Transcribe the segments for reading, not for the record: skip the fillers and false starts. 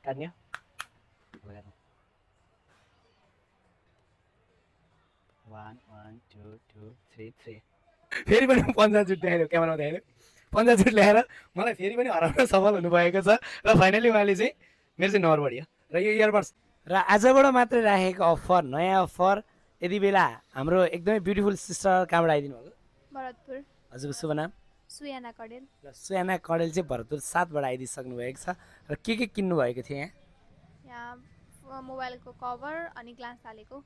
काट्ने 1 1 2 2 3 3 फेरि पनि पन्जा जुट देखाइदियो क्यामेरामा देखाइदियो पन्जा जुट ल्याएर मलाई फेरि पनि हराउन सफल हुनुभएको छ र फाइनली उहाँले चाहिँ मेरो चाहिँ नम्बर बढ्यो र यो इयरबड्स र आजबाट मात्रै राखेको अफर नयाँ अफर यति बेला हाम्रो एकदमै ब्युटिफुल सिस्टर कहाँबाट आइदिनु भएको भरतपुर हजुरको शुभ नाम सुयाना कडेल र सुयाना कडेल चाहिँ भरतपुर 7 बाट आइदिसक्नु भएको छ र के किन्नु भएको थियो यहाँ मोबाइलको कभर अनि ग्लास हालेको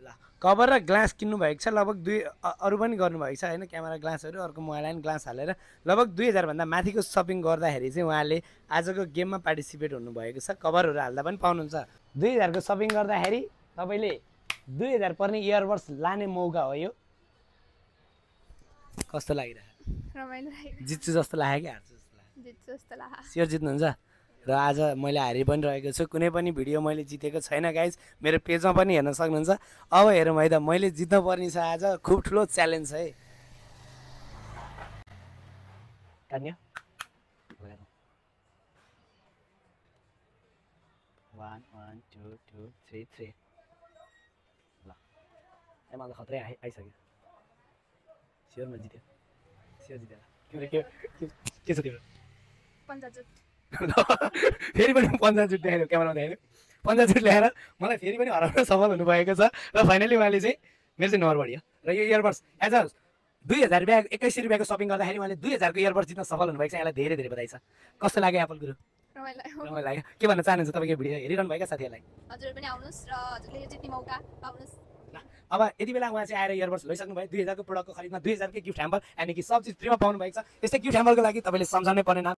ल कभर र ग्लास किन्नु भएको छ लगभग अरू पनि गर्नुभएको छ होइन क्यामेरा ग्लासहरू अर्को मोबाइल एन्ड ग्लास हालेर लगभग 2000 भन्दा माथिको सपिङ गर्दाखेरि चाहिँ उहाँले आजको गेममा पार्टिसिपेट हुनुभएको छ कभरहरू हाल्दा पनि पाउनुहुन्छ 2000 को सपिङ गर्दाखेरि तपाईँले 2000 पर्ने इयरबड्स लाने मौका हो यो कस्तो लागिरहेको रमाइलो लाग्यो जित्छु जस्तो लाग्यो कि हार्छु जस्तो लाग्यो जित्छु जस्तो लाग्यो स्योर जित्नुहुन्छ र आज मैले हारि पनि रहेको छु कुनै पनि भिडियो मैले जितेको छैन गाइज मेरो पेजमा पनि हेर्न सक्नुहुन्छ अब हेरौँ है त मैले जित्न पर्ने छ आज खुब ठुलो च्यालेन्ज है काट्ने 1 1 2 2 3 3 ल मलाई खतरै आइसक्यो स्योरमा जित्यो स्योर जित्यो के छ तिम्रो पन्जा जुट फेरि पनि पन्जा जुट देखाइदियो क्यामेरामा देखाइदियो पन्जा जुट ल्याएर मलाई फेरि पनि हराउन सफल हुनुभएको छ र फाइनली उहाँले चाहिँ मेरो चाहिँ नम्बर बढ्यो र यो इयरबड्स एज अ 2000 रुपियाँ 2100 रुपियाँको सपिङ गर्दाखेरि उहाँले 2000 को इयरबड्स जित्न सफल हुनुभएको छ यसलाई धेरै धेरै बधाई छ कस्तो लाग्यो एप्पल गुरु रमाइलो लाग्यो के भन्न चाहनुहुन्छ तपाईँको भिडियो हेरिरहनु भएका साथीहरूलाई हजुर पनि आउनुहोस् र हजुरले यो जित्ने मौका पाउनुहोस् अब यति बेला उहाँ चाहिँ आएर इयरबड्स लैसक्नु भयो 2000 को प्रोडक्टको खरिदमा 2000 को गिफ्ट ह्याम्पर यानि कि सब चिज फ्रीमा पाउनु भएको छ यस्तै गिफ्ट ह्याम्परको लागि तपाईँले सम्झाउनै पर्ने